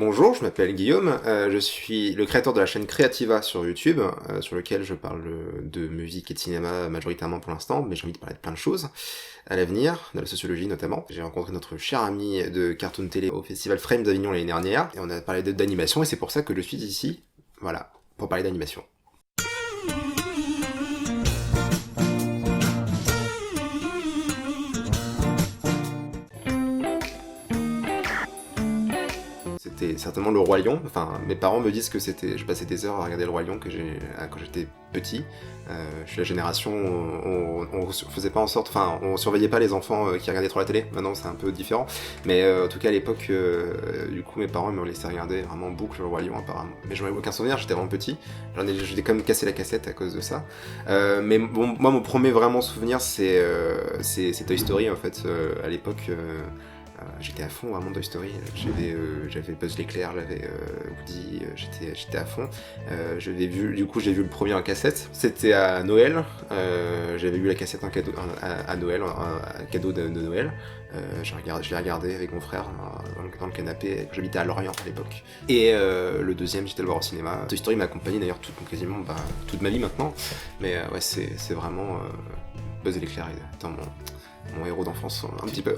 Bonjour, je m'appelle Guillaume, je suis le créateur de la chaîne Creativa sur YouTube, sur lequel je parle de musique et de cinéma majoritairement pour l'instant, mais j'ai envie de parler de plein de choses à l'avenir, de la sociologie notamment. J'ai rencontré notre cher ami de Cartoon Télé au Festival Frame d'Avignon l'année dernière, et on a parlé d'animation, et c'est pour ça que je suis ici, voilà, pour parler d'animation. C'était certainement le Roi Lion. Enfin, mes parents me disent que je passais des heures à regarder le Roi Lion quand j'étais petit. Je suis la génération où on faisait pas en sorte, enfin, on surveillait pas les enfants qui regardaient trop la télé. Maintenant, c'est un peu différent. Mais en tout cas, à l'époque, du coup, mes parents me laissaient regarder vraiment en boucle le Roi Lion, apparemment. Mais j'en ai aucun souvenir, j'étais vraiment petit. J'ai quand même cassé la cassette à cause de ça. Mais bon, moi, mon premier vraiment souvenir, c'est Toy Story, en fait. À l'époque, j'étais à fond vraiment Toy Story. J'avais Buzz l'éclair, j'avais Woody, j'étais à fond. J'ai vu le premier en cassette. C'était à Noël. J'avais eu la cassette en cadeau à Noël, un cadeau de Noël. Je l'ai regardé avec mon frère dans le canapé. J'habitais à Lorient à l'époque. Et le deuxième, j'étais le voir au cinéma. Toy Story m'a accompagné d'ailleurs quasiment toute ma vie maintenant. Mais ouais, c'est vraiment Buzz l'éclair étant mon héros d'enfance, un petit peu.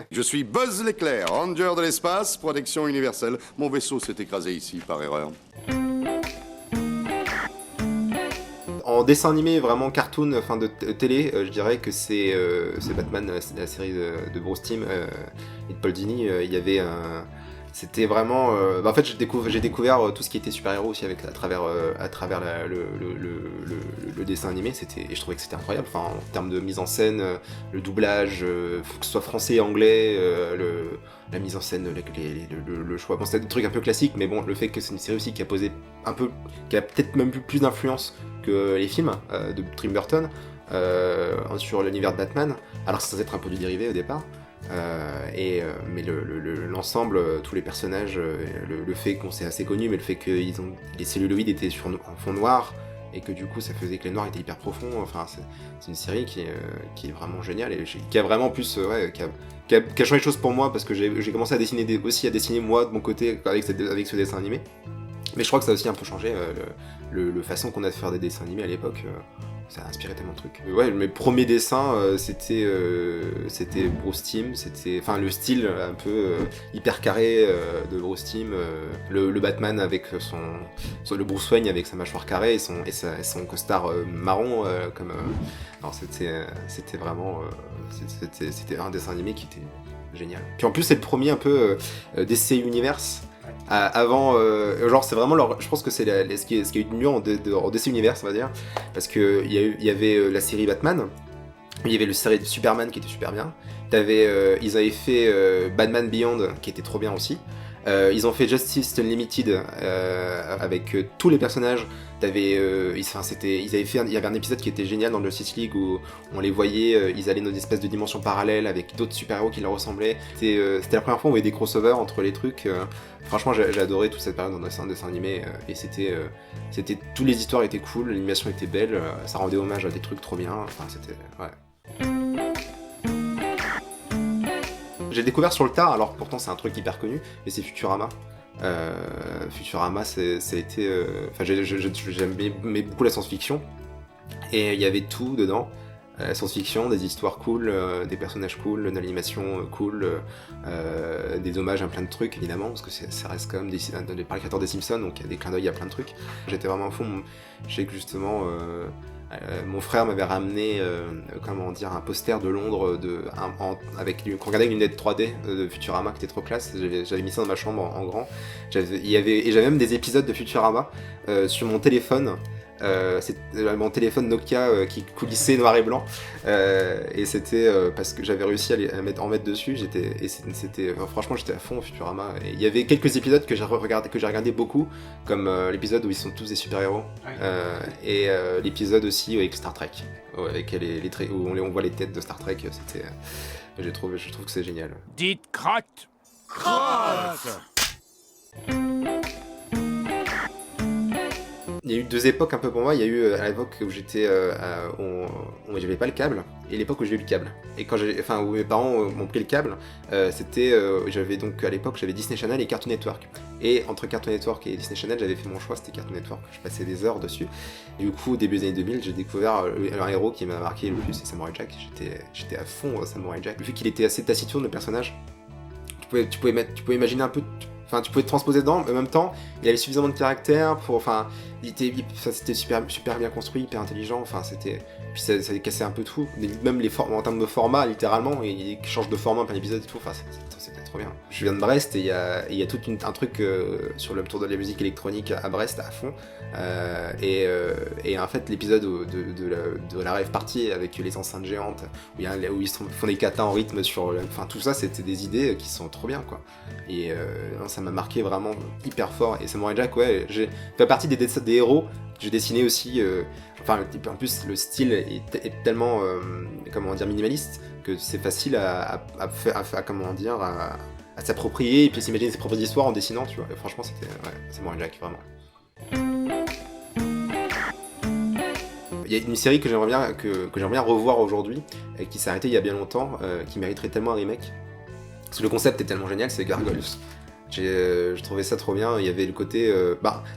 Je suis Buzz l'éclair, ranger de l'espace, protection universelle. Mon vaisseau s'est écrasé ici par erreur. En dessin animé, vraiment cartoon, enfin de télé, je dirais que c'est Batman, la série de Bruce Timm et de Paul Dini. Il y avait c'était vraiment... en fait, j'ai découvert tout ce qui était super-héros aussi à travers le dessin animé, et je trouvais que c'était incroyable. Enfin, en termes de mise en scène, le doublage, faut que ce soit français et anglais, la mise en scène, le choix. Bon, c'était des trucs un peu classiques, mais bon, le fait que c'est une série aussi qui a peut-être même plus d'influence que les films de Tim Burton sur l'univers de Batman, alors que c'est censé être un peu du dérivé au départ. Mais l'ensemble, tous les personnages, le fait qu'on c'est assez connu, mais le fait que les celluloïdes étaient en fond noir, et que du coup ça faisait que les noirs étaient hyper profonds, enfin c'est une série qui est vraiment géniale, et qui a vraiment plus, qui a changé les choses pour moi, parce que j'ai commencé à dessiner moi de mon côté avec ce dessin animé. Mais je crois que ça a aussi un peu changé la façon qu'on a de faire des dessins animés à l'époque. Ça a inspiré tellement de trucs. Ouais, mes premiers dessins, c'était Bruce Timm, enfin le style un peu hyper carré de Bruce Timm, le Batman avec le Bruce Wayne avec sa mâchoire carrée et son costard marron, non, c'était vraiment, c'était un dessin animé qui était génial. Puis en plus c'est le premier un peu DC Universe. Avant, genre c'est vraiment je pense que c'est ce qui a eu de mieux en DC Universe, on va dire, parce que il y avait la série Batman, il y avait le série de Superman qui était super bien, ils avaient fait Batman Beyond qui était trop bien aussi. Ils ont fait Justice Unlimited avec tous les personnages. Il y avait un épisode qui était génial dans Justice League où on les voyait, ils allaient dans une espèce de dimension parallèle avec d'autres super-héros qui leur ressemblaient. C'était la première fois où on voyait des crossovers entre les trucs. Franchement, j'ai adoré toute cette période dans le dessin animé, et toutes les histoires étaient cool, l'animation était belle, ça rendait hommage à des trucs trop bien. Enfin, c'était ouais. J'ai découvert sur le tard, alors pourtant c'est un truc hyper connu, mais c'est Futurama. Futurama, ça a été... Enfin, j'aimais beaucoup la science-fiction, et il y avait tout dedans. La science-fiction, des histoires cool, des personnages cool, de l'animation cool, des hommages à plein de trucs, évidemment, parce que ça reste quand même par les créateurs des Simpsons, donc il y a des clins d'œil à plein de trucs. J'étais vraiment à fond. Je sais que justement... mon frère m'avait ramené un poster de Londres qu'on regardait avec une lunette 3D de Futurama qui était trop classe. J'avais mis ça dans ma chambre en grand. J'avais même des épisodes de Futurama sur mon téléphone. Mon téléphone Nokia qui coulissait noir et blanc, et c'était parce que j'avais réussi à en mettre dessus. Franchement, j'étais à fond au Futurama, et il y avait quelques épisodes que j'ai regardé beaucoup, comme l'épisode où ils sont tous des super-héros, et l'épisode aussi avec Star Trek, avec où on voit les têtes de Star Trek. Je trouve que c'est génial. Dites crotte. Crotte. Il y a eu 2 époques un peu pour moi. Il y a eu à l'époque où j'étais, où j'avais pas le câble, et l'époque où j'ai eu le câble. Et où mes parents m'ont pris le câble, j'avais donc à l'époque j'avais Disney Channel et Cartoon Network. Et entre Cartoon Network et Disney Channel, j'avais fait mon choix, c'était Cartoon Network. Je passais des heures dessus. Du coup, au début des années 2000, j'ai découvert un héros qui m'a marqué le plus, c'est Samurai Jack. J'étais à fond Samurai Jack. Vu qu'il était assez taciturne, le personnage, tu pouvais imaginer un peu. Enfin, tu pouvais te transposer dedans, mais en même temps, il avait suffisamment de caractère pour. Enfin, c'était super bien construit, hyper intelligent. Enfin, puis ça cassait un peu tout. Même en termes de format, littéralement, il change de format par épisode et tout. Enfin, c'était trop bien. Je viens de Brest et il y a tout un truc sur le tour de la musique électronique à Brest à fond. Et en fait, l'épisode de la rave party avec les enceintes géantes, où ils font des katas en rythme enfin, tout ça, c'était des idées qui sont trop bien, quoi. Et ça m'a marqué vraiment hyper fort. Et Samurai Jack, ouais, j'ai fait partie des héros que j'ai dessinés aussi. En plus, le style est tellement, minimaliste que c'est facile à s'approprier et puis s'imaginer ses propres histoires en dessinant, tu vois. Et franchement, c'était Samurai Jack, vraiment. Il y a une série que j'aimerais bien revoir aujourd'hui, qui s'est arrêtée il y a bien longtemps, qui mériterait tellement un remake. Parce que le concept est tellement génial, c'est Gargoyles. Je trouvais ça trop bien. Il y avait le côté,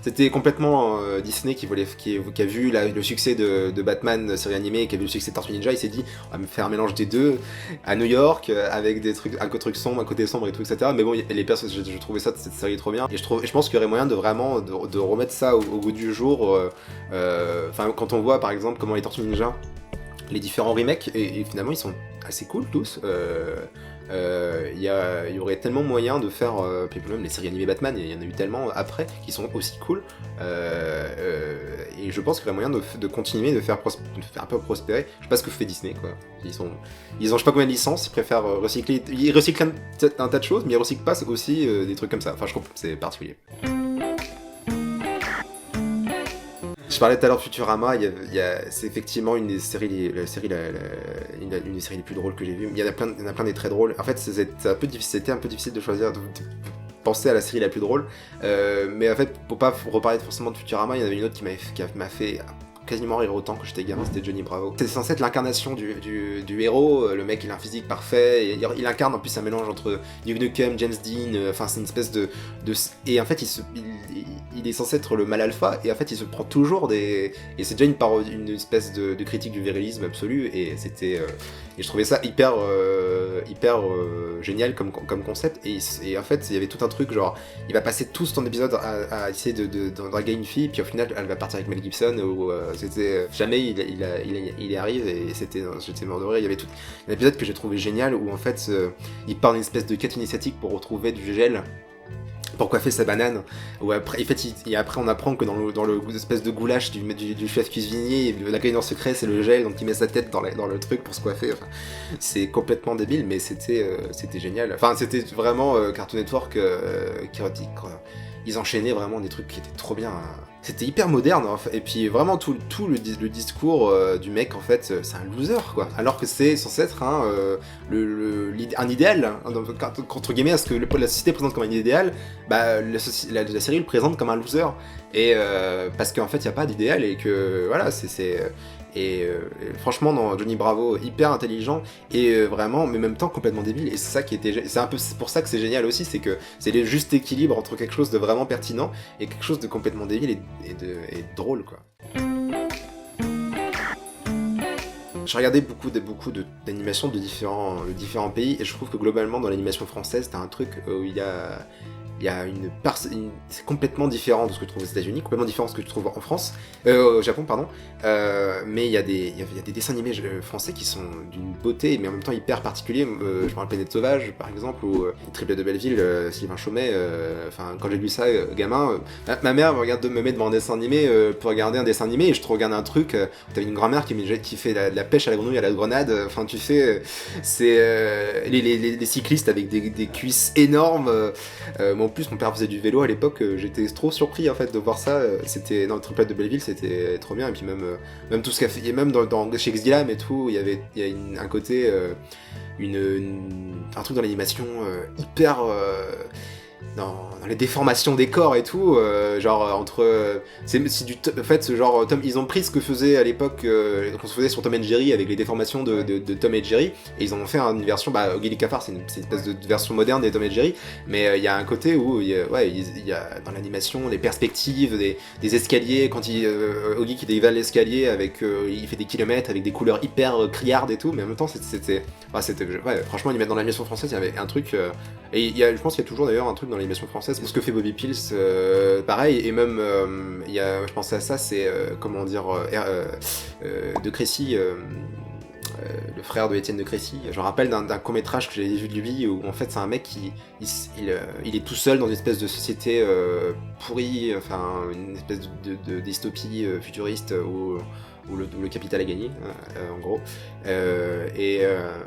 c'était complètement Disney qui a vu le succès de Batman série animée, qui a vu le succès de Tortue Ninja. Il s'est dit, on va me faire un mélange des deux à New York, avec des trucs, un côté sombre et tout, etc. Mais bon, les personnes, je trouvais cette série trop bien. Et je pense qu'il y aurait moyen de vraiment de remettre ça au goût du jour. Quand on voit par exemple comment les Tortues Ninja, les différents remakes, et finalement ils sont assez cool tous. Il y aurait tellement moyen de faire, puis même les séries animées Batman, il y en a eu tellement après qui sont aussi cool, et je pense qu'il y aurait moyen de continuer de faire un peu prospérer. Je sais pas ce que fait Disney, quoi. Ils ont je sais pas combien de licences, ils préfèrent recycler, ils recyclent un tas de choses, mais ils recyclent pas aussi des trucs comme ça. Enfin, je trouve que c'est particulier. Je parlais tout à l'heure de Futurama, c'est effectivement une des séries les plus drôles que j'ai vues. Il y en a plein des très drôles. En fait, c'était un peu difficile de choisir, de penser à la série la plus drôle. Mais en fait, pour pas reparler forcément de Futurama, il y en avait une autre qui m'a fait quasiment rire autant quand j'étais gamin, c'était Johnny Bravo. C'est censé être l'incarnation du héros, le mec il a un physique parfait, et il incarne en plus un mélange entre Duke Nukem, James Dean, enfin c'est une espèce de... Et en fait il est censé être le mal alpha, et en fait il se prend toujours et c'est déjà une espèce de critique du virilisme absolu, et et je trouvais ça hyper génial comme concept, et en fait il y avait tout un truc genre, il va passer tout son épisode à essayer de draguer une fille, puis au final elle va partir avec Mel Gibson, ou jamais il y arrive, et j'étais mort de rire. Il y avait tout un épisode que j'ai trouvé génial où en fait il part d'une espèce de quête initiatique pour retrouver du gel pour coiffer sa banane, où après, après on apprend que dans le espèce de goulash du chef cuisinier, l'ingrédient secret c'est le gel, donc il met sa tête dans le truc pour se coiffer. Enfin, c'est complètement débile, mais c'était génial. Enfin, c'était vraiment Cartoon Network ils enchaînaient vraiment des trucs qui étaient trop bien. C'était hyper moderne, hein. Et puis vraiment tout le discours du mec, en fait, c'est un loser, quoi. Alors que c'est censé être un idéal, hein, entre guillemets, à ce que la société présente comme un idéal, bah, la série le présente comme un loser. Et parce qu'en fait, il n'y a pas d'idéal, et que voilà, franchement, dans Johnny Bravo, hyper intelligent, et vraiment, mais en même temps complètement débile, et c'est ça qui était, c'est pour ça que c'est génial aussi, c'est que c'est le juste équilibre entre quelque chose de vraiment pertinent et quelque chose de complètement débile et drôle, quoi. J'ai regardé beaucoup d'animations de différents pays, et je trouve que globalement dans l'animation française, t'as un truc où il y a c'est complètement différent de ce que tu trouves aux États-Unis, complètement différent de ce que tu trouves en France, au Japon, pardon. Mais il y a des dessins animés français qui sont d'une beauté, mais en même temps hyper particuliers. Je me rappelle Planète Sauvage, par exemple, ou Triplets de Belleville, Sylvain Chomet. Enfin, quand j'ai lu ça, gamin, ma mère me met devant un dessin animé pour regarder un dessin animé, et je te regarde un truc. T'avais une grand-mère qui fait la pêche à la grenouille à la grenade. Enfin, tu fais, c'est les cyclistes avec des cuisses énormes. En plus, mon père faisait du vélo à l'époque, j'étais trop surpris en fait de voir ça. C'était dans le Triplet de Belleville, c'était trop bien. Et puis même tout ce qu'a fait, et même chez Xdilam et tout, il y a un côté, un truc dans l'animation hyper. dans les déformations des corps et tout, genre entre c'est du en fait genre Tom, ils ont pris ce que faisait à l'époque qu'on se faisait sur Tom and Jerry avec les déformations de Tom et Jerry, et ils en ont fait une version, Oggy Cafard c'est une espèce de version moderne des Tom et Jerry, mais il y a un côté où il y a dans l'animation des perspectives, des escaliers, quand Oggy qui dévale l'escalier avec il fait des kilomètres avec des couleurs hyper criardes et tout, mais en même temps c'était franchement, dans l'animation française il y avait un truc, et je pense qu'il y a toujours d'ailleurs un truc dans l'animation française, ce que fait Bobby Pills, pareil, et même je pensais à ça, c'est de Crécy, le frère de Étienne de Crécy. Je me rappelle d'un court-métrage que j'avais vu de lui où en fait c'est un mec qui il est tout seul dans une espèce de société pourrie, enfin une espèce de dystopie futuriste où le capital a gagné, en gros,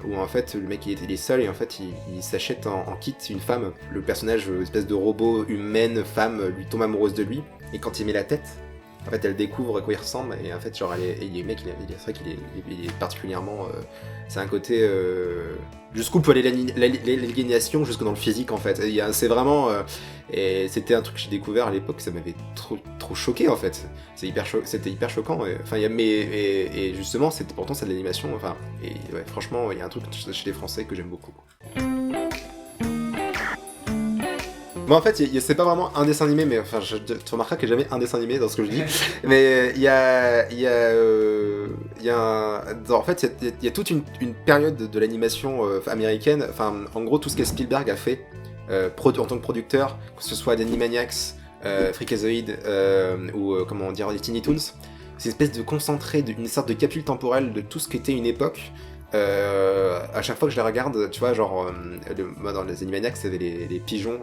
où en fait le mec il est seul et en fait il s'achète en kit une femme, le personnage, espèce de robot humaine femme, lui tombe amoureuse de lui, et quand il met la tête, en fait elle découvre à quoi il ressemble, et en fait genre le mec c'est vrai qu'il est particulièrement, c'est un côté jusqu'où peut aller l'aliénation, jusque dans le physique en fait, c'est vraiment et c'était un truc que j'ai découvert à l'époque, ça m'avait trop choqué en fait, c'était hyper choquant, et justement pourtant c'est de l'animation, enfin, et ouais, franchement il y a un truc chez les Français que j'aime beaucoup. Bon, en fait, c'est pas vraiment un dessin animé, mais enfin, tu remarqueras qu'il n'y a jamais un dessin animé dans ce que je dis. Mais il y a toute une période de l'animation américaine. Enfin, en gros, tout ce que Spielberg a fait en tant que producteur, que ce soit d'Animaniacs, Freakazoid ou comment dire, les Tiny Toons, c'est une espèce de concentré, une sorte de capsule temporelle de tout ce qu'était une époque. À chaque fois que je les regarde, tu vois, genre, moi dans les Animaniacs, il y avait les pigeons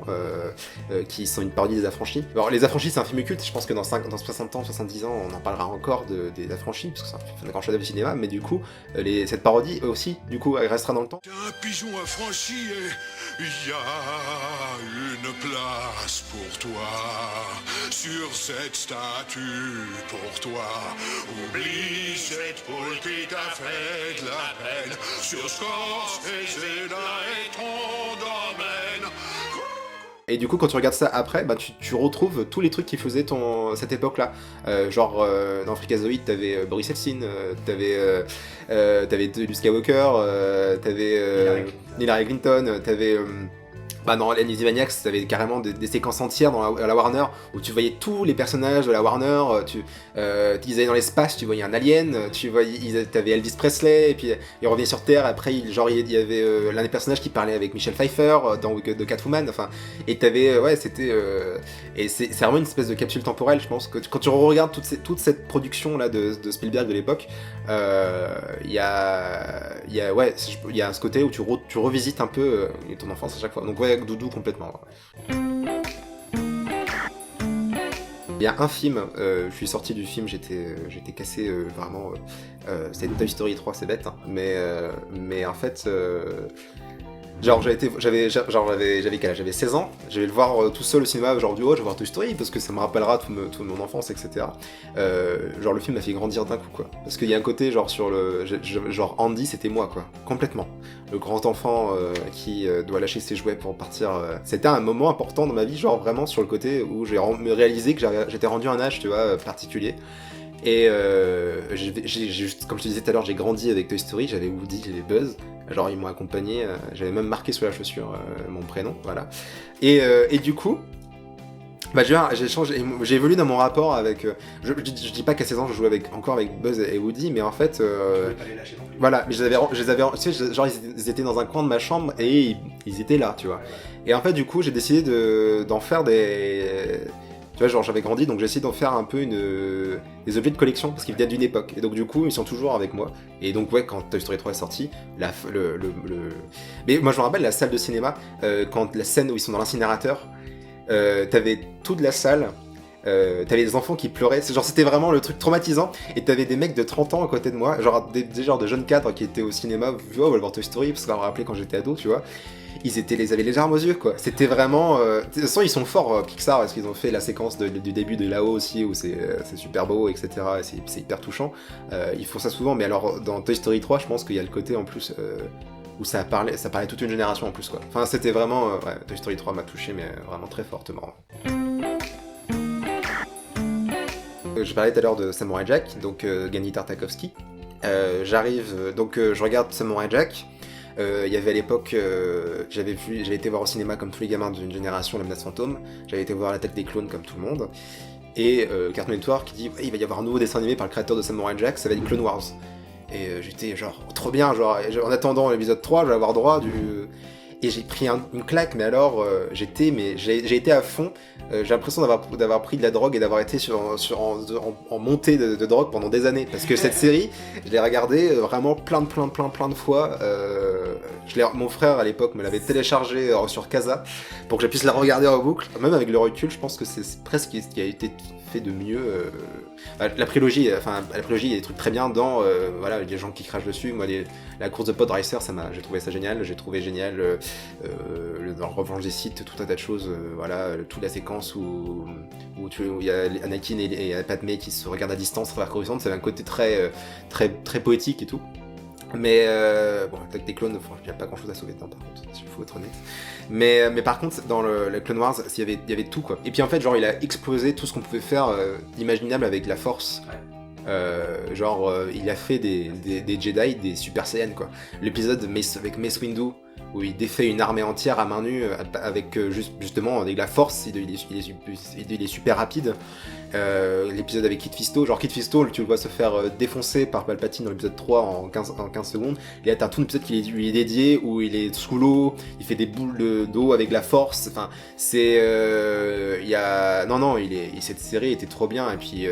qui sont une parodie des Affranchis. Alors, les Affranchis, c'est un film culte, je pense que dans 60 ans, 70 ans, on en parlera encore des Affranchis, parce que c'est un grand chef-d'œuvre du cinéma, mais du coup, cette parodie aussi, du coup, elle restera dans le temps. T'es un pigeon affranchi et il y a une place pour toi sur cette statue pour toi. Oublie cette poule qui t'a fait de la peine. Sur Scorsese et ton domaine. Et du coup, quand tu regardes ça après, tu retrouves tous les trucs qui faisaient cette époque-là. Dans Freakazoid, t'avais Boris Yeltsin, t'avais Luke Skywalker, t'avais Hillary Clinton, t'avais... dans les Animaniacs, t'avais carrément des séquences entières à la Warner où tu voyais tous les personnages de la Warner, ils allaient dans l'espace, tu voyais un alien, t'avais Elvis Presley, et puis il revient sur Terre, après il y avait l'un des personnages qui parlait avec Michelle Pfeiffer de Catwoman, enfin, et t'avais, et c'est vraiment une espèce de capsule temporelle, je pense, que quand tu regardes toute cette production là de Spielberg de l'époque, il y a ce côté où tu revisites un peu ton enfance à chaque fois, donc ouais, Doudou complètement. Il y a un film, je suis sorti du film, j'étais cassé vraiment. C'était Toy Story 3, c'est bête, hein, mais en fait, j'avais quel âge ? J'avais 16 ans, je vais le voir tout seul au cinéma, genre je vais voir Toy Story parce que ça me rappellera toute mon enfance, etc. Le film m'a fait grandir d'un coup, quoi. Parce qu'il y a un côté, genre Andy, c'était moi, quoi, complètement. Le grand enfant qui doit lâcher ses jouets pour partir. C'était un moment important dans ma vie, genre vraiment sur le côté où j'ai réalisé que j'étais rendu à un âge, tu vois, particulier. Et comme je te disais tout à l'heure, j'ai grandi avec Toy Story, j'avais Woody, j'avais Buzz, genre ils m'ont accompagné, j'avais même marqué sur la chaussure mon prénom, voilà. Et du coup, j'ai changé, j'ai évolué dans mon rapport avec... je dis pas qu'à 16 ans je jouais encore avec Buzz et Woody, mais en fait... voilà, mais je les avais, tu sais, genre ils étaient dans un coin de ma chambre et ils étaient là, tu vois. Et en fait du coup j'ai décidé d'en faire des... Tu vois, genre j'avais grandi, donc j'ai essayé d'en faire un peu des objets de collection, parce qu'ils viennent d'une époque. Et donc du coup, ils sont toujours avec moi. Et donc ouais, quand Toy Story 3 est sorti, mais moi je me rappelle la salle de cinéma, quand la scène où ils sont dans l'incinérateur, t'avais toute la salle, t'avais des enfants qui pleuraient, c'était vraiment le truc traumatisant, et t'avais des mecs de 30 ans à côté de moi, genre des genres de jeunes cadres qui étaient au cinéma, on va voir Toy Story, parce que ça me rappelait quand j'étais ado, tu vois. Ils avaient les larmes aux yeux, quoi. C'était vraiment... De toute façon, ils sont forts, Pixar, parce qu'ils ont fait la séquence du début de là-haut aussi, où c'est super beau, etc. Et c'est hyper touchant. Ils font ça souvent, mais alors, dans Toy Story 3, je pense qu'il y a le côté, en plus... où ça parlait toute une génération en plus, quoi. Enfin, c'était vraiment... ouais, Toy Story 3 m'a touché, mais vraiment très fortement. Je parlais tout à l'heure de Samurai Jack, donc Genndy Tartakovsky. J'arrive, donc je regarde Samurai Jack. Il y avait à l'époque, j'avais été voir au cinéma comme tous les gamins d'une génération La Menace Fantôme. J'avais été voir L'attaque des clones comme tout le monde. Et Cartoon Network qui dit ouais, il va y avoir un nouveau dessin animé par le créateur de Samurai Jack, ça va être Clone Wars. Et j'étais genre trop bien, genre en attendant l'épisode 3, je vais avoir droit du... Et j'ai pris une claque, mais alors j'ai été à fond. J'ai l'impression d'avoir pris de la drogue et d'avoir été en montée de drogue pendant des années. Parce que cette série, je l'ai regardée vraiment plein de fois. Mon frère à l'époque me l'avait téléchargée sur Casa pour que je puisse la regarder en boucle. Même avec le recul, je pense que c'est presque ce qui a été fait de mieux. La prélogie, il y a des trucs très bien dedans. Voilà, il y a des gens qui crachent dessus. Moi, la course de Pod Racer, j'ai trouvé ça génial. J'ai trouvé génial dans Revanche des Sith, tout un tas de choses. Voilà, toute la séquence où il y a Anakin et Padmé qui se regardent à distance à travers Coruscant, c'est un côté très poétique et tout. Mais bon, Attaque des clones, il n'y a pas grand chose à sauver dedans par contre, il faut être honnête. Mais par contre, dans le Clone Wars, il y avait tout quoi. Et puis en fait, genre, il a explosé tout ce qu'on pouvait faire imaginable avec la Force. Il a fait des Jedi, des Super Saiyans quoi. L'épisode avec Mace Windu, où il défait une armée entière à main nue avec justement avec la Force, il est super rapide. L'épisode avec Kit Fisto, tu le vois se faire défoncer par Palpatine dans l'épisode 3 en 15 secondes, et là t'as tout un épisode qui lui est dédié, où il est sous l'eau, il fait des boules d'eau avec la Force, enfin c'est... cette série était trop bien, et puis...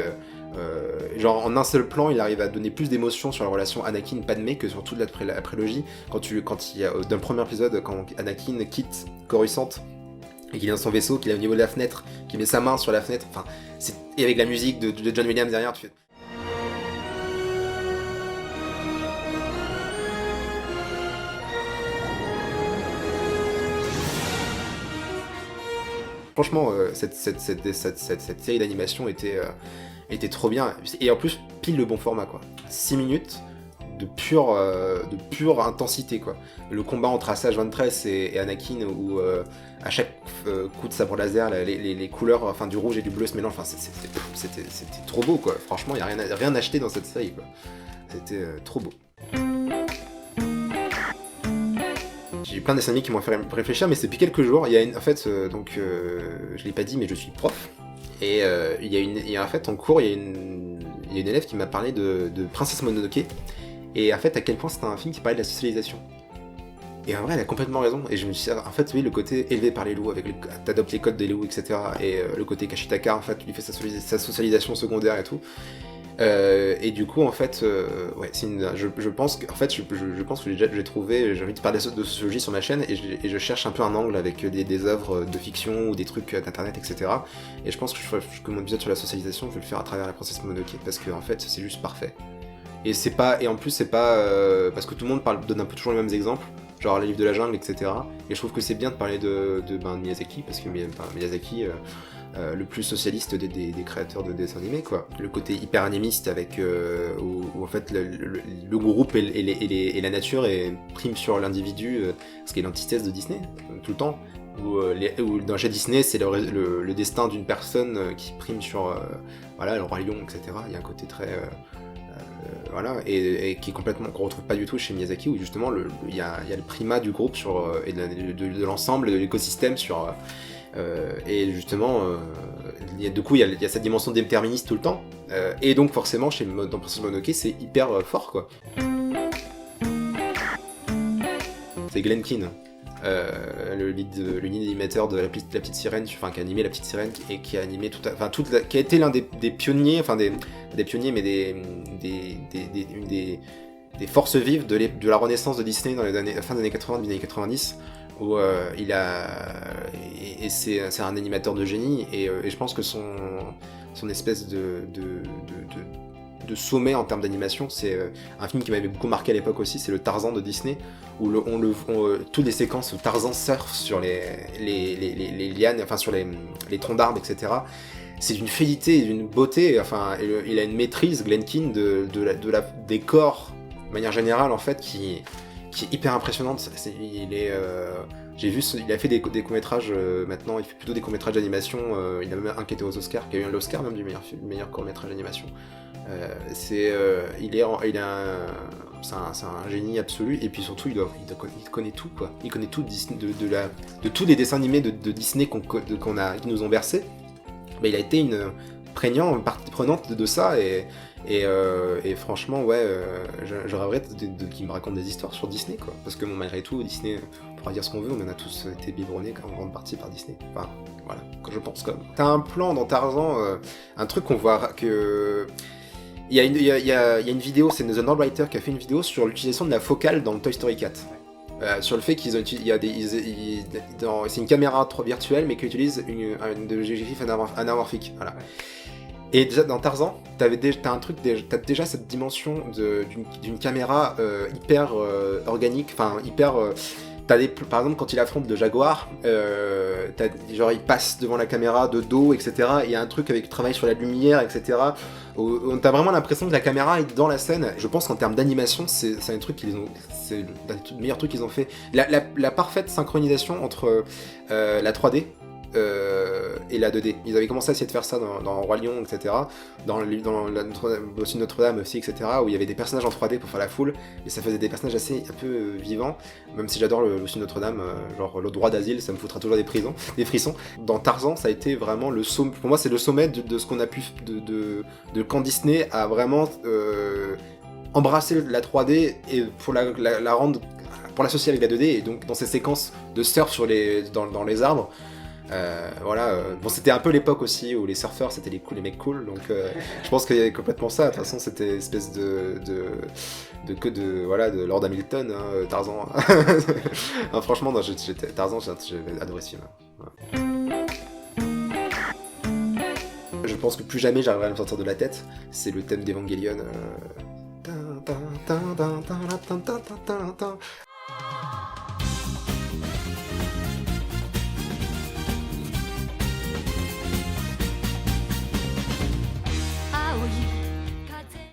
genre en un seul plan il arrive à donner plus d'émotion sur la relation Anakin-Padmé que sur toute la prélogie quand il y a dans le premier épisode quand Anakin quitte Coruscant et qu'il est dans son vaisseau, qu'il est au niveau de la fenêtre, qu'il met sa main sur la fenêtre, enfin et avec la musique de John Williams derrière, tu fais... Franchement, cette série d'animation était trop bien, et en plus pile le bon format quoi. 6 minutes de pure intensité quoi. Le combat entre Asajj Ventress et Anakin où à chaque coup de sabre laser les couleurs, enfin du rouge et du bleu se mélangent, enfin c'était trop beau quoi. Franchement, il y a rien acheté dans cette série quoi. C'était trop beau. J'ai eu plein de dessins animés qui m'ont fait réfléchir, mais c'est depuis quelques jours. Il y a je l'ai pas dit, mais je suis prof. Et en fait, en cours, il y a une élève qui m'a parlé de Princesse Mononoke. Et en fait, à quel point c'était un film qui parlait de la socialisation. Et en vrai, elle a complètement raison. Et je me suis dit, en fait, oui, le côté élevé par les loups, t'adoptes les codes des loups, etc. Et le côté Kashitaka, en fait, lui fait sa socialisation secondaire et tout. Et du coup, en fait, ouais, je pense que j'ai trouvé, j'ai envie de parler de sociologie sur ma chaîne, et je cherche un peu un angle avec des œuvres de fiction ou des trucs d'internet, etc. Et je pense que mon épisode sur la socialisation, je vais le faire à travers la Princesse Mononoke, parce que en fait, c'est juste parfait. Et en plus, c'est pas parce que tout le monde donne un peu toujours les mêmes exemples, genre les livres de la jungle, etc. Et je trouve que c'est bien de parler de Miyazaki, parce que Miyazaki, le plus socialiste des créateurs de dessins animés, quoi. Le côté hyper animiste avec où en fait le groupe et la nature prime sur l'individu, ce qui est l'antithèse de Disney tout le temps. Où dans chez Disney, c'est le destin d'une personne qui prime sur le roi lion, etc. Il y a un côté très et qui est complètement qu'on retrouve pas du tout chez Miyazaki, où justement il y a le primat du groupe et de l'ensemble de l'écosystème sur et justement du coup il y a cette dimension déterministe tout le temps, et donc forcément dans Princess Mononoke c'est hyper fort quoi. C'est Glen Keane, le lead animateur de la petite sirène, enfin qui a animé la petite sirène et qui a animé qui a été l'un des pionniers, enfin des pionniers, mais une des forces vives de la renaissance de Disney dans la fin des années 80, des années 90, où c'est un animateur de génie, et je pense que son espèce de sommet en termes d'animation, c'est un film qui m'avait beaucoup marqué à l'époque aussi, c'est le Tarzan de Disney, où toutes les séquences où Tarzan surfe sur les lianes, enfin sur les troncs d'arbres, etc. C'est d'une fluidité et d'une beauté, enfin il a une maîtrise, Glen Keane, des corps de manière générale en fait, qui qui est hyper impressionnante. J'ai vu, il a fait des courts-métrages, maintenant il fait plutôt des courts-métrages d'animation, il a même un qui était aux Oscars, qui a eu l'Oscar même du meilleur court-métrage d'animation. C'est un génie absolu, et puis surtout il connaît tout, quoi. Il connaît tout de tous les dessins animés de Disney qui nous ont bercés. Mais il a été une partie prenante de ça, et franchement, ouais, je rêverais qu'il me raconte des histoires sur Disney, quoi. Parce que malgré tout, Disney, on pourra dire ce qu'on veut, on en a tous été biberonnés en grande partie par Disney. Enfin, voilà, je pense comme. T'as un plan dans Tarzan, un truc qu'on voit que... Il y a une vidéo, c'est The Writer qui a fait une vidéo sur l'utilisation de la focale dans Toy Story 4. Sur le fait qu'ils ont c'est une caméra virtuelle mais qui utilise de GIF anamorphique. Voilà. Ouais. Et déjà dans Tarzan, t'as déjà cette dimension d'une caméra hyper organique, enfin hyper. Par exemple, quand il affronte le jaguar, il passe devant la caméra de dos, etc. Il y a un truc avec le travail sur la lumière, etc. Où t'as vraiment l'impression que la caméra est dans la scène. Je pense qu'en termes d'animation, c'est un truc c'est le meilleur truc qu'ils ont fait. La parfaite synchronisation entre la 3D et la 2D. Ils avaient commencé à essayer de faire ça dans Roi Lion, etc. Dans aussi Notre-Dame aussi, etc. Où il y avait des personnages en 3D pour faire la foule, et ça faisait des personnages assez un peu vivants. Même si j'adore aussi Notre-Dame, genre le droit d'asile, ça me foutra toujours des frissons. Dans Tarzan, ça a été vraiment le sommet. Pour moi, c'est le sommet de ce qu'on a pu de quand Disney a vraiment embrassé la 3D et pour la rendre, pour l'associer avec la 2D, et donc dans ces séquences de surf dans les arbres. Voilà, bon, c'était un peu l'époque aussi où les surfeurs c'était les mecs cool, donc je pense qu'il y avait complètement ça. De toute façon, c'était une espèce de Lord Hamilton, hein, Tarzan. Non, franchement, Tarzan, j'ai adoré ce film. Ouais. Je pense que plus jamais j'arriverai à me sortir de la tête. C'est le thème d'Evangelion.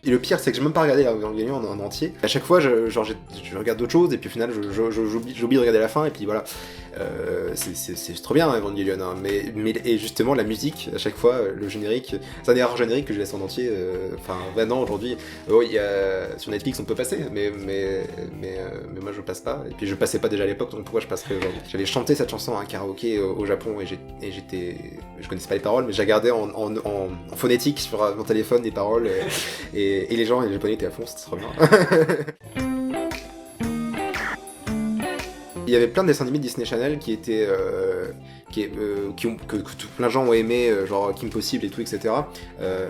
Et le pire, c'est que j'ai même pas regardé Evangelion en entier. À chaque fois, je regarde d'autres choses, et puis au final, j'oublie de regarder la fin, et puis voilà. C'est trop bien, Evangelion, hein, et justement, la musique, à chaque fois, le générique, c'est un des rares génériques que je laisse en entier. Enfin, maintenant, aujourd'hui, sur Netflix, on peut passer, mais moi, je passe pas. Et puis, je passais pas déjà à l'époque, donc pourquoi je passerais aujourd'hui? J'avais chanté cette chanson à un karaoké au Japon, et je connaissais pas les paroles, mais j'ai regardé en phonétique sur mon téléphone les paroles, et les gens, les japonais étaient à fond, c'était trop bien. Il y avait plein de dessins animés de Disney Channel qui étaient que plein de gens ont aimé, genre Kim Possible et tout, etc.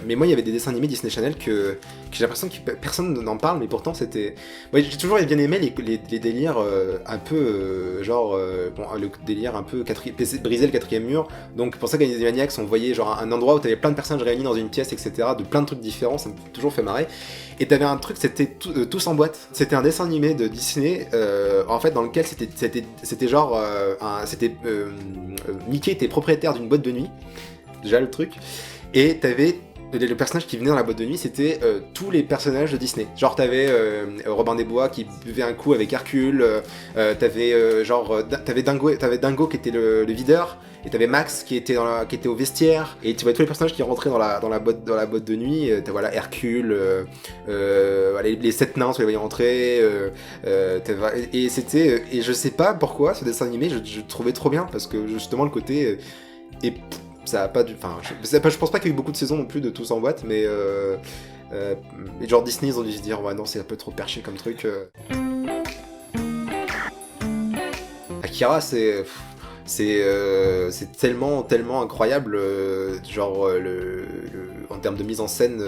Mais moi, il y avait des dessins animés Disney Channel que j'ai l'impression que personne n'en parle, mais pourtant c'était... Moi, j'ai toujours bien aimé les délires un peu le délire un peu briser le quatrième mur. Donc pour ça qu'Animaniacs, on voyait genre un endroit où t'avais plein de personnages réunis dans une pièce, etc. De plein de trucs différents, ça m'a toujours fait marrer. Et t'avais un truc, c'était Tous en boîte. C'était un dessin animé de Disney, en fait, dans lequel c'était genre Mickey était propriétaire d'une boîte de nuit, déjà le truc, et t'avais le personnage qui venait dans la boîte de nuit, c'était tous les personnages de Disney. Genre t'avais Robin des Bois qui buvait un coup avec Hercule, t'avais Dingo qui était le videur, et t'avais Max qui était au vestiaire, et tu voyais tous les personnages qui rentraient dans la boîte de nuit. T'as voilà Hercule, les 7 nains, tu les voyais rentrer, et c'était et je sais pas pourquoi ce dessin animé je trouvais trop bien, parce que justement le côté ça a pas du... Enfin, je pense pas qu'il y ait eu beaucoup de saisons non plus de Tous en boîte, mais genre Disney, ils ont dû se dire, ouais non, c'est un peu trop perché comme truc. Akira, c'est tellement incroyable, genre en termes de mise en scène,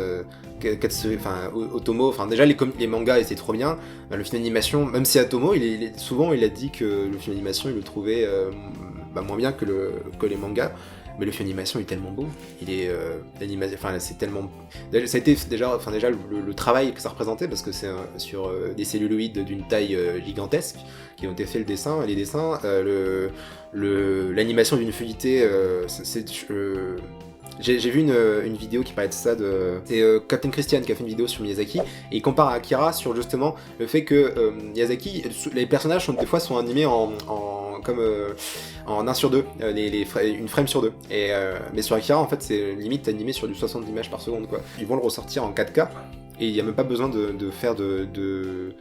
Otomo, déjà les mangas étaient trop bien, le film d'animation, même si Otomo, souvent il a dit que le film d'animation il le trouvait moins bien que les mangas. Mais le film d'animation est tellement beau, il est c'est tellement... Ça a été déjà le travail que ça représentait, parce que c'est sur des celluloïdes d'une taille gigantesque qui ont été fait les dessins, l'animation d'une fluidité, J'ai vu une vidéo qui parlait de ça, c'est Captain Christian qui a fait une vidéo sur Miyazaki, et il compare à Akira sur justement le fait que Miyazaki, les personnages des fois sont animés en 1 sur 2, une frame sur 2. Mais sur Akira, en fait, c'est limite animé sur du 60 images par seconde, quoi. Ils vont le ressortir en 4K, et il n'y a même pas besoin de faire de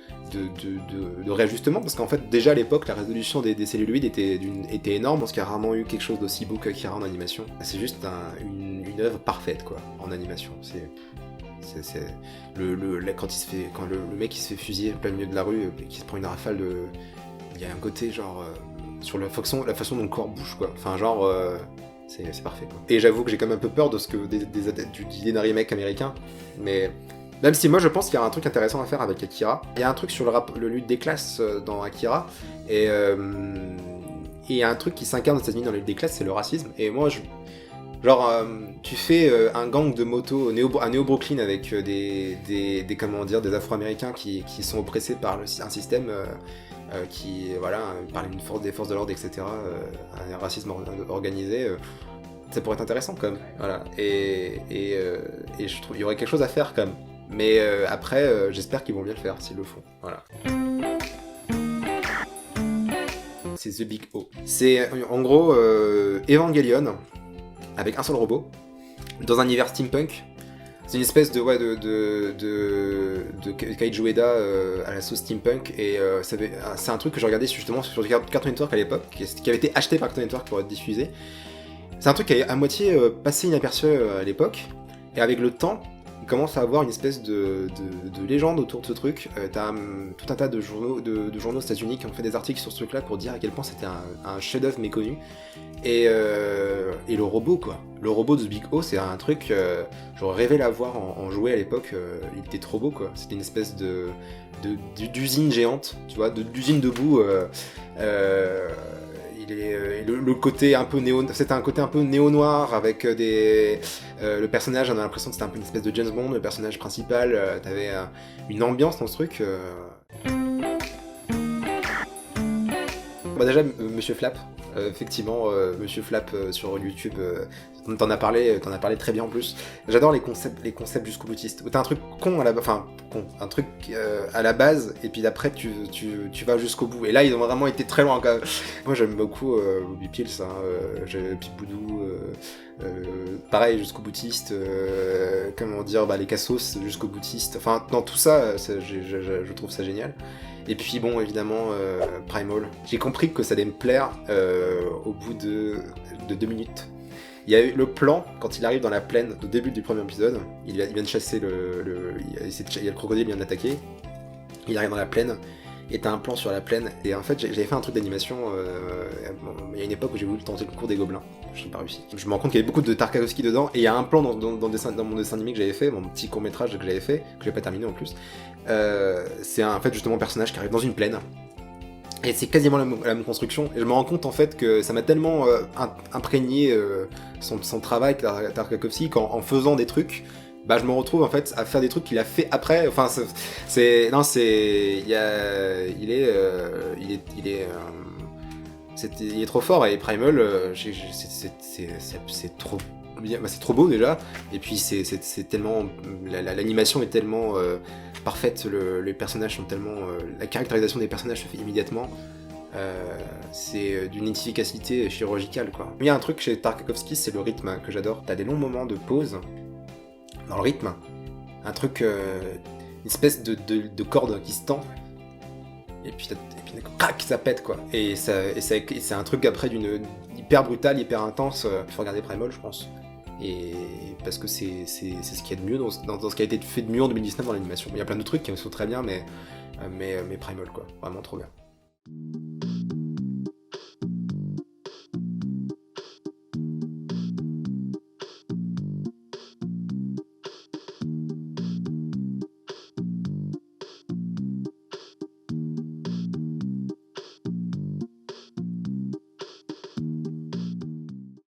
réajustement, parce qu'en fait, déjà à l'époque, la résolution des celluloïdes était énorme, parce qu'il y a rarement eu quelque chose d'aussi beau qu'Akira en animation. C'est juste une œuvre parfaite, quoi, en animation. Quand le mec il se fait fusiller en plein milieu de la rue, et qu'il se prend une rafale de... Il y a un côté genre... sur la façon dont le corps bouge, quoi. Enfin, genre... c'est parfait, quoi. Et j'avoue que j'ai quand même un peu peur de ce que du d'un remake américain, mais... Même si moi je pense qu'il y a un truc intéressant à faire avec Akira. Il y a un truc sur le lutte des classes dans Akira, et il y a un truc qui s'incarne aux États-Unis dans la lutte des classes, c'est le racisme. Et moi, tu fais un gang de motos à Néo-Brooklyn avec des Afro-Américains qui sont oppressés par un système qui, voilà, par des forces de l'ordre, etc., un racisme organisé. Ça pourrait être intéressant quand même, voilà. Et je trouve qu'il y aurait quelque chose à faire quand même. Mais après, j'espère qu'ils vont bien le faire s'ils le font. Voilà. C'est The Big O. C'est en gros Evangelion avec un seul robot dans un univers steampunk. C'est une espèce de Kaiju Eda à la sauce steampunk, et c'est un truc que je regardais justement sur Cartoon Network à l'époque, qui avait été acheté par Cartoon Network pour être diffusé. C'est un truc qui a à moitié passé inaperçu à l'époque, et avec le temps, il commence à avoir une espèce de légende autour de ce truc. T'as tout un tas de journaux aux États-Unis qui ont fait des articles sur ce truc-là pour dire à quel point c'était un chef-d'œuvre méconnu. Et le robot, quoi. Le robot de Big O, c'est un truc, j'aurais rêvé l'avoir en jouet à l'époque, il était trop beau, quoi. C'était une espèce d'usine géante, tu vois, d'usine debout. Le côté un peu c'était un côté un peu néo-noir avec le personnage, on a l'impression que c'était un peu une espèce de James Bond, le personnage principal, t'avais une ambiance dans ce truc. Bah déjà, Monsieur Flap, effectivement, Monsieur Flap sur YouTube, t'en as parlé très bien en plus. J'adore les concepts jusqu'au boutiste. T'as un truc con à la base, et puis après tu vas jusqu'au bout. Et là, ils ont vraiment été très loin. Moi, j'aime beaucoup Bobby Pills, Pipoudou, pareil, jusqu'au boutiste. Les cassos jusqu'au boutiste. Enfin, dans tout ça, je trouve ça génial. Et puis bon, évidemment, Primal. J'ai compris que ça allait me plaire au bout de 2 minutes. Il y a eu le plan, quand il arrive dans la plaine, au début du premier épisode, il vient de chasser il y a le crocodile, il vient d'attaquer, il arrive dans la plaine, et t'as un plan sur la plaine, et en fait j'avais fait un truc d'animation, il y a une époque où j'ai voulu tenter le cours des gobelins, je n'ai pas réussi. Je me rends compte qu'il y avait beaucoup de Tarkovsky dedans, et il y a un plan dans mon dessin animé que j'avais fait, mon petit court métrage que j'avais fait, que j'ai pas terminé en plus, c'est en fait justement un personnage qui arrive dans une plaine, et c'est quasiment la même construction, et je me rends compte en fait que ça m'a tellement imprégné son travail Tarkovsky qu'en faisant des trucs, bah je me retrouve en fait à faire des trucs qu'il a fait après. Enfin il est trop fort, et Primal c'est trop bien, c'est trop beau déjà, et puis c'est tellement l'animation est tellement parfaite, les personnages sont tellement la caractérisation des personnages se fait immédiatement, c'est d'une efficacité chirurgicale, quoi. Il y a un truc chez Tarkovsky, c'est le rythme que j'adore. T'as des longs moments de pause dans le rythme, un truc, une espèce de corde qui se tend, et puis crac, ça pète, quoi. Et c'est un truc après d'une hyper brutal, hyper intense. Il faut regarder Primal, je pense. Et parce que c'est ce qu'il y a de mieux dans ce qui a été fait de mieux en 2019 dans l'animation. Il y a plein de trucs qui sont très bien, mais Primal, quoi. Vraiment trop bien.